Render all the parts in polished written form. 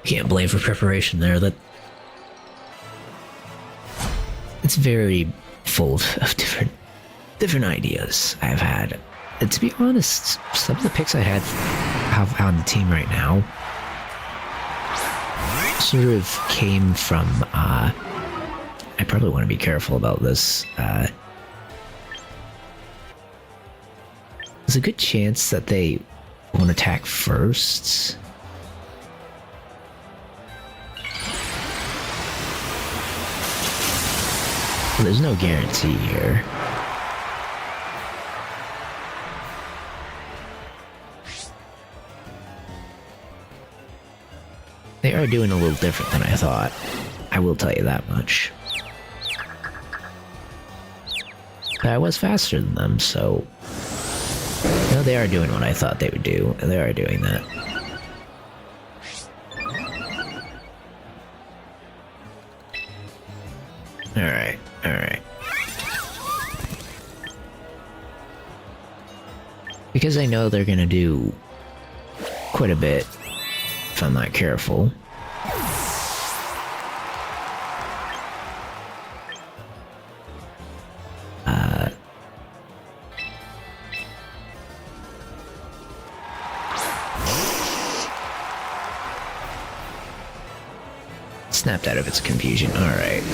Can't blame for preparation there. That it's very full of different ideas I've had. And to be honest, some of the picks I have on the team right now sort of came from, I probably want to be careful about this. There's a good chance that they won't attack first. Well, there's no guarantee here. They are doing a little different than I thought. I will tell you that much. But I was faster than them, so... No, they are doing what I thought they would do, and they are doing that. Alright, alright. Because I know they're gonna do quite a bit if I'm not careful. Snapped out of its confusion. Alright.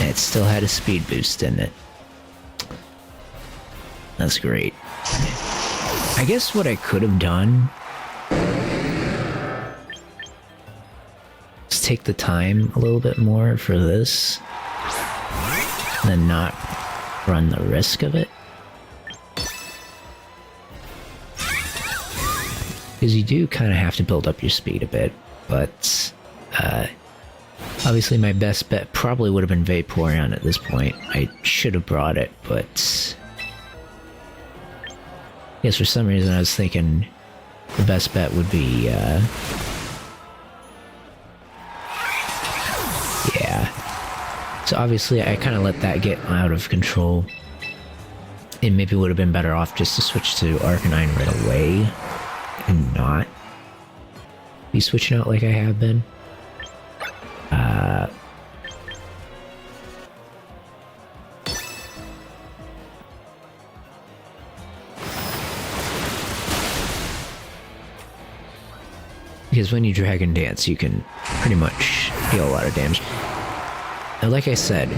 It still had a speed boost, didn't it? That's great. I guess what I could have done is take the time a little bit more for this, and then not run the risk of it. Because you do kind of have to build up your speed a bit, but obviously my best bet probably would have been Vaporeon at this point. I should have brought it, but I guess for some reason I was thinking the best bet would be yeah. So obviously I kind of let that get out of control. It maybe would have been better off just to switch to Arcanine right away and not be switching out like I have been. Because when you Dragon Dance, you can pretty much deal a lot of damage. Now, like I said,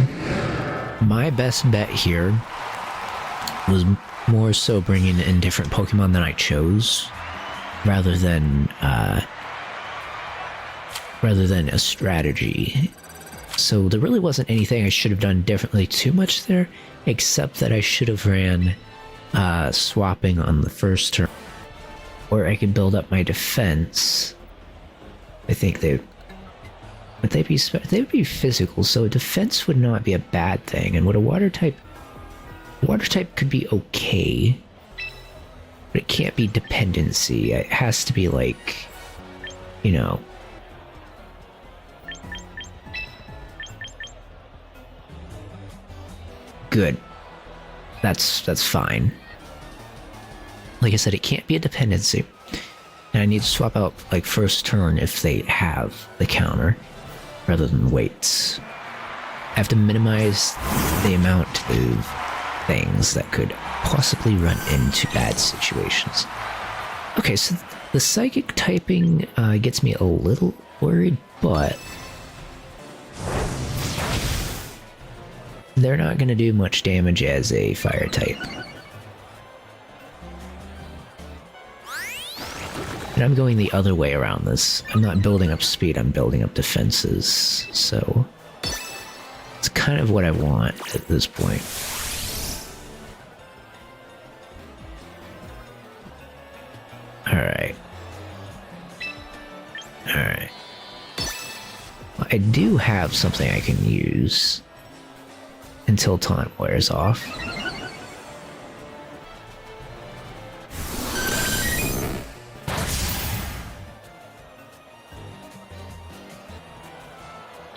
my best bet here was more so bringing in different Pokemon than I chose, rather than a strategy. So there really wasn't anything I should have done differently too much there, except that I should have ran swapping on the first turn, where I could build up my defense. I think they would be physical, so defense would not be a bad thing, and with a water type could be okay, but it can't be dependency. It has to be like, you know, good. That's fine. Like I said, it can't be a dependency. And I need to swap out, like, first turn if they have the counter, rather than wait. I have to minimize the amount of things that could possibly run into bad situations. Okay, so the psychic typing gets me a little worried, but they're not going to do much damage as a fire type. And I'm going the other way around this. I'm not building up speed, I'm building up defenses, so it's kind of what I want at this point. Alright. Alright. Well, I do have something I can use until time wears off.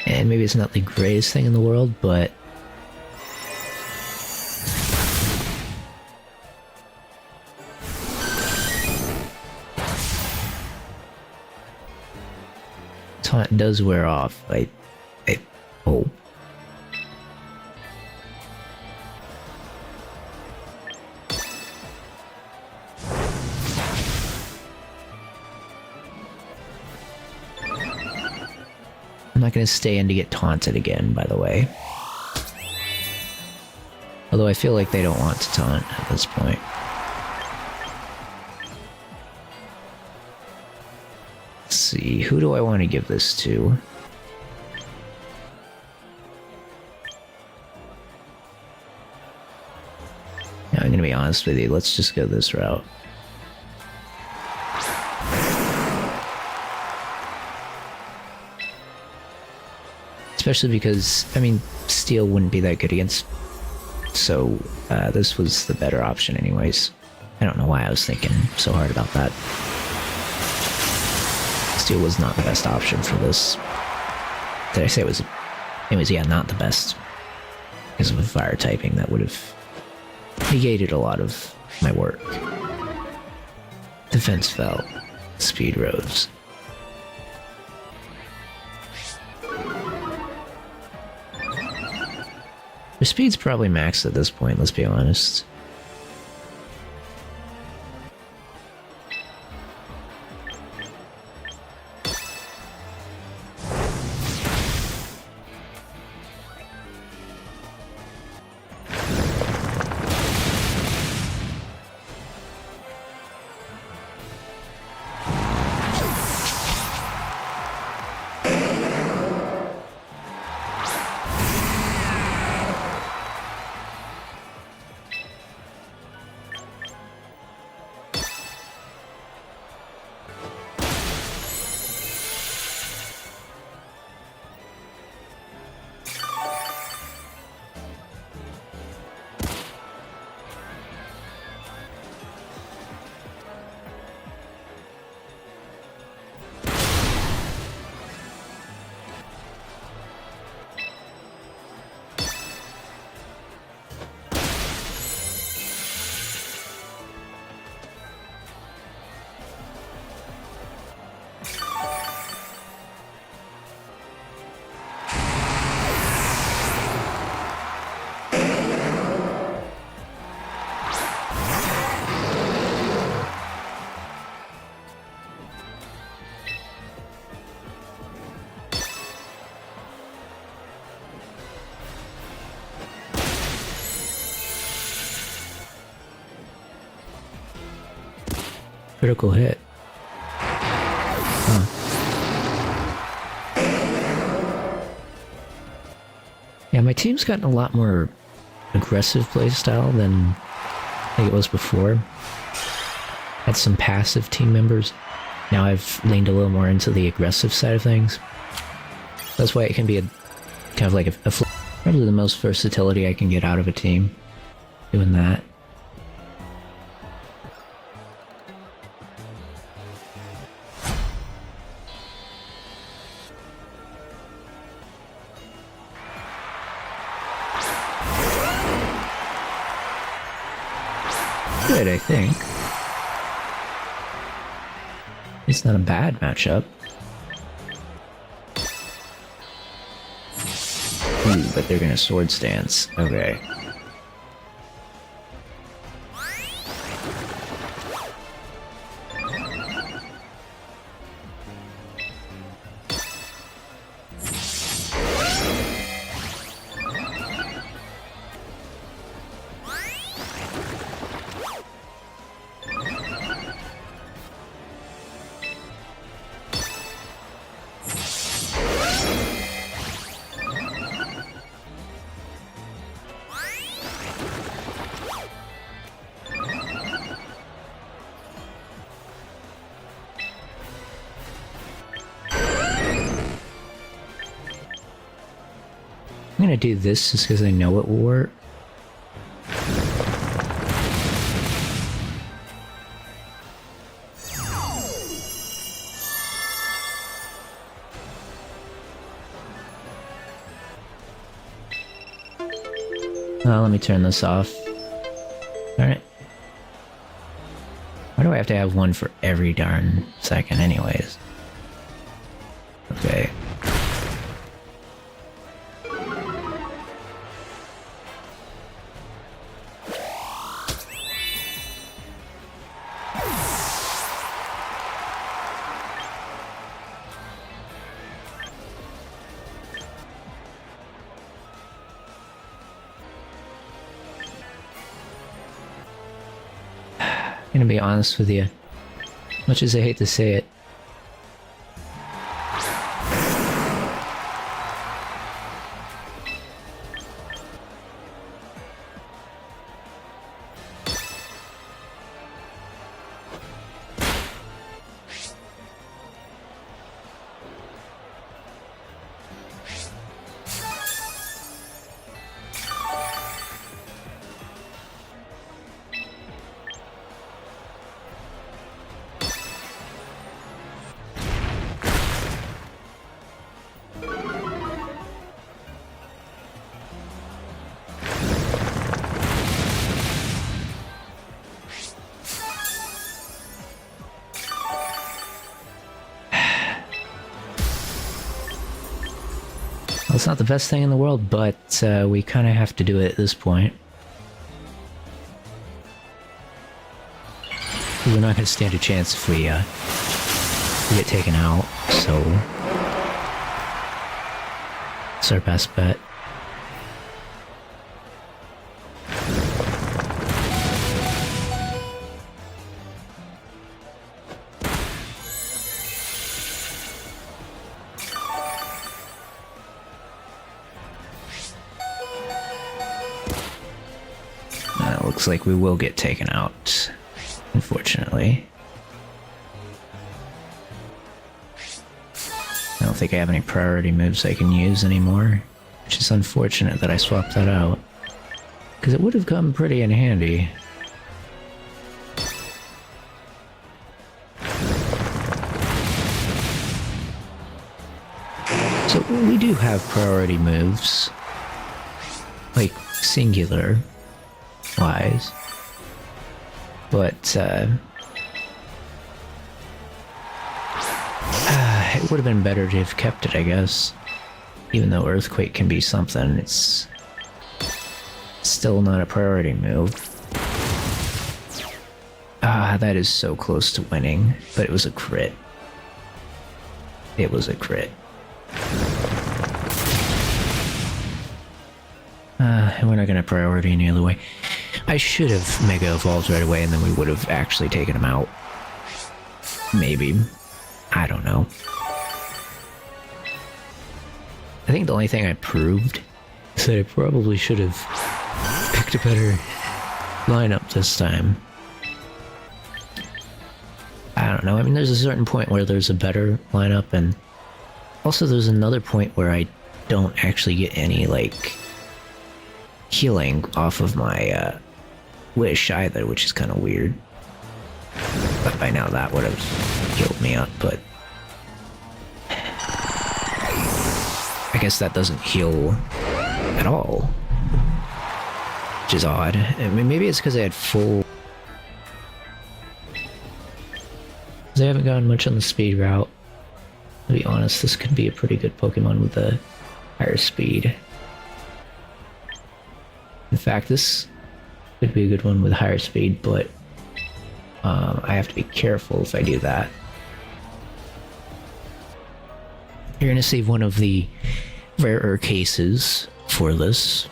And maybe it's not the greatest thing in the world, but taunt does wear off, oh. I'm not gonna stay in to get taunted again, by the way. Although I feel like they don't want to taunt at this point. Let's see, who do I want to give this to? Yeah, I'm gonna be honest with you, let's just go this route. Especially because, I mean, Steel wouldn't be that good against, so this was the better option anyways. I don't know why I was thinking so hard about that. Steel was not the best option for this. Did I say it was? Anyways, yeah, not the best. Because of a fire typing that would have negated a lot of my work. Defense fell. Speed rose. Their speed's probably maxed at this point, let's be honest. Critical hit. Huh. Yeah, my team's gotten a lot more aggressive playstyle than I think it was before. Had some passive team members. Now I've leaned a little more into the aggressive side of things. That's why it can be a kind of like probably the most versatility I can get out of a team doing that. Good, I think. It's not a bad matchup. Ooh, but they're gonna sword stance. Okay. I'm gonna do this just because I know it will work. Let me turn this off. Alright. Why do I have to have one for every darn second anyways? Okay. I'm gonna be honest with you. Much as I hate to say it. Well, it's not the best thing in the world, but we kind of have to do it at this point. We're not going to stand a chance if we get taken out, so it's our best bet. Looks like we will get taken out, unfortunately. I don't think I have any priority moves I can use anymore, which is unfortunate that I swapped that out, because it would have come pretty in handy. So we do have priority moves, like singular wise, but it would have been better to have kept it, I guess. Even though Earthquake can be something, it's still not a priority move. That is so close to winning, but it was a crit. It was a crit. And we're not going to priority any other way. I should have Mega Evolved right away, and then we would have actually taken him out. Maybe. I don't know. I think the only thing I proved is that I probably should have picked a better lineup this time. I don't know. I mean, there's a certain point where there's a better lineup, and also there's another point where I don't actually get any, like, healing off of my wish either, which is kind of weird. But by now that would have healed me up, but I guess that doesn't heal at all, which is odd. I mean, maybe it's because I had full... because I haven't gotten much on the speed route. To be honest, this could be a pretty good Pokemon with a higher speed. In fact, this could be a good one with higher speed, but I have to be careful if I do that. You're going to save one of the rarer cases for this.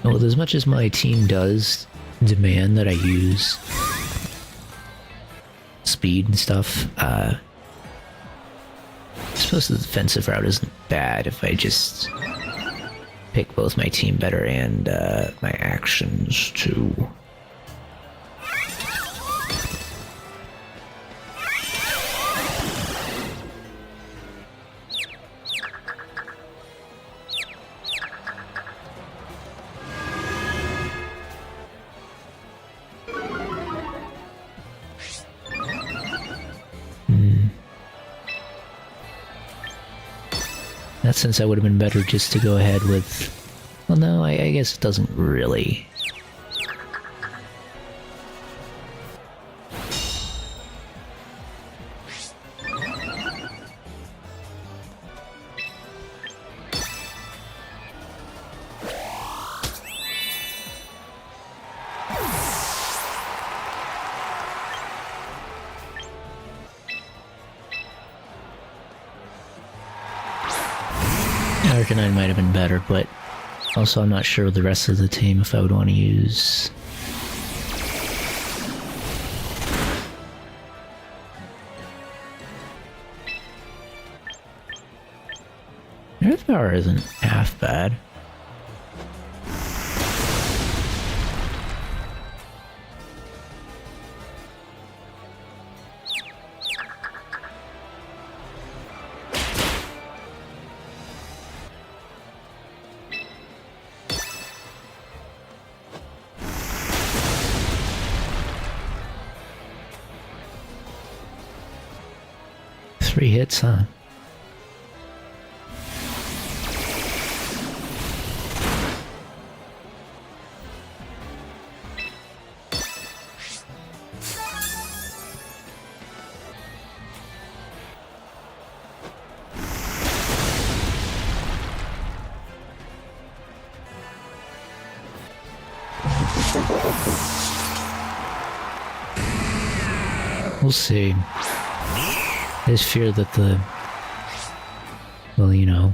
Well, as much as my team does demand that I use speed and stuff, I suppose the defensive route isn't bad if I just pick both my team better and my actions too. that sense, I would have been better just to go ahead with... Well, no, I guess it doesn't really. Arcanine might have been better, but also I'm not sure with the rest of the team if I would want to use... Earth Power isn't half bad. Three hits, huh? We'll see. I just fear that the... Well, you know...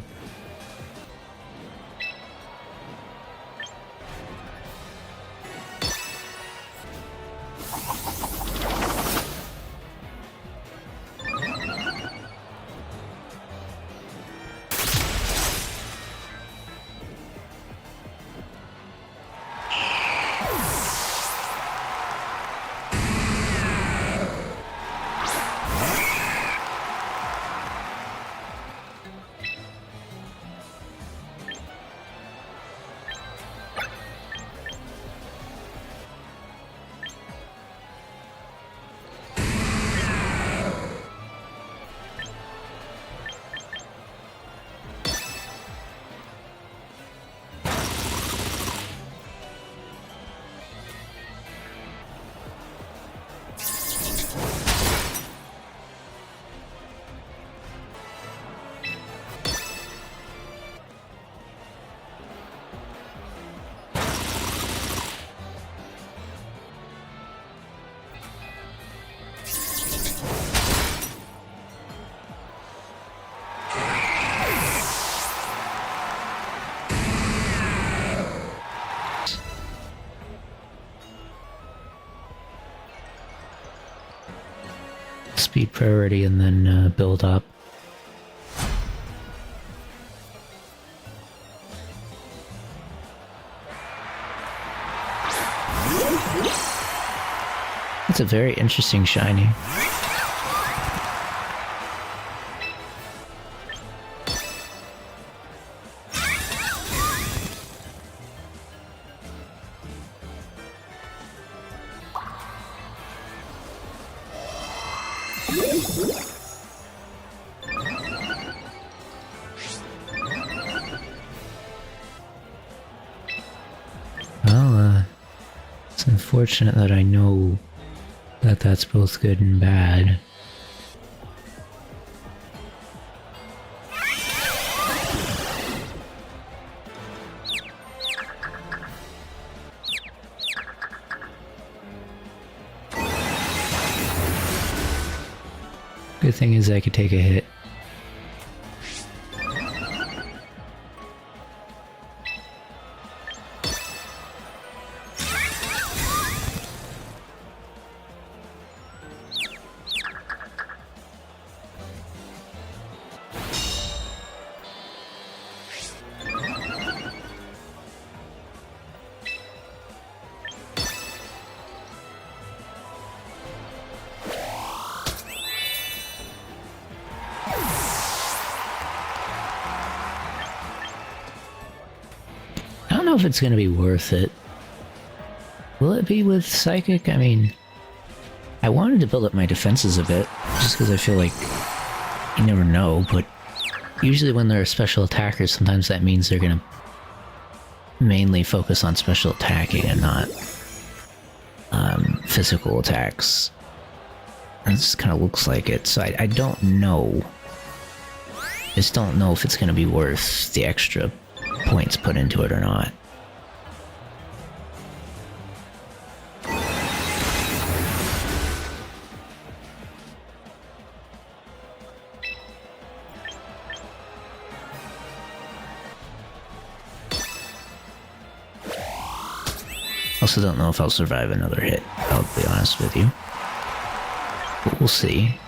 Speed priority and then build up. It's a very interesting shiny. Well, it's unfortunate that I know that that's both good and bad. Good thing is I could take a hit. I don't know if it's gonna be worth it. Will it be with Psychic? I mean, I wanted to build up my defenses a bit, just because I feel like you never know, but Usually when they're a special attacker, sometimes that means they're gonna mainly focus on special attacking and not physical attacks. And this kind of looks like it, so I don't know. I just don't know if it's gonna be worth the extra points put into it or not. Also don't know if I'll survive another hit, I'll be honest with you. But we'll see.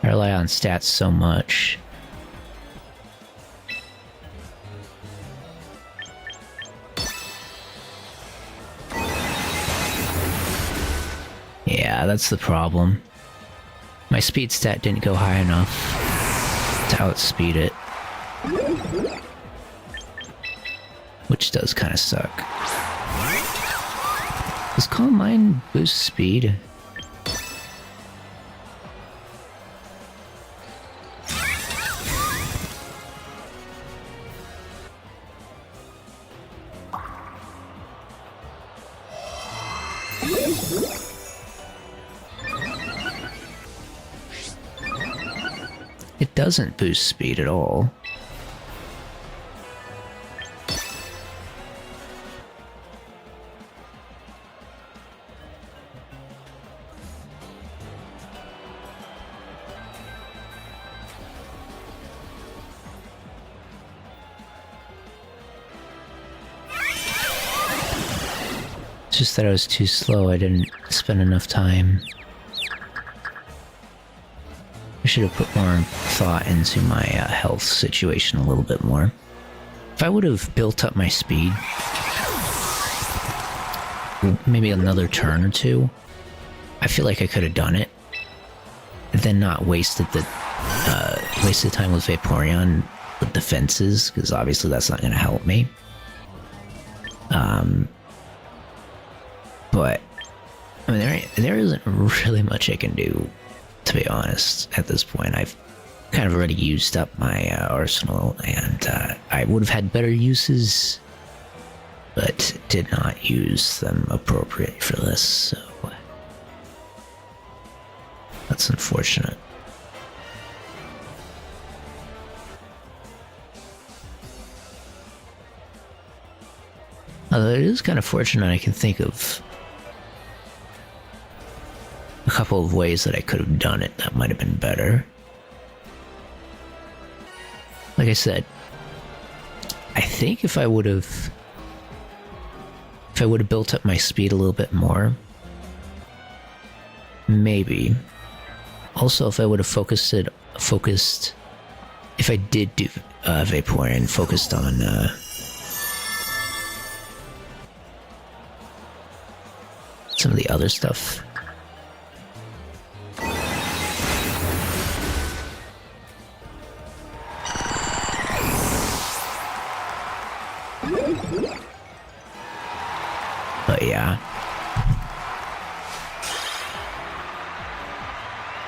I rely on stats so much. Yeah, that's the problem. My speed stat didn't go high enough to outspeed it. Which does kind of suck. Does Calm Mind boost speed? It doesn't boost speed at all. It's just that I was too slow, I didn't spend enough time. I should have put more thought into my health situation a little bit more. If I would have built up my speed, maybe another turn or two, I feel like I could have done it. And then not wasted time with Vaporeon with defenses, because obviously that's not going to help me. But I mean, there isn't really much I can do, to be honest, at this point. I've kind of already used up my arsenal, and I would have had better uses, but did not use them appropriately for this, so that's unfortunate. Although it is kind of fortunate I can think of a couple of ways that I could have done it that might have been better. Like I said, I think if I would have built up my speed a little bit more, maybe. Also, if I would have focused, if I did do Vaporeon, focused on some of the other stuff. But yeah.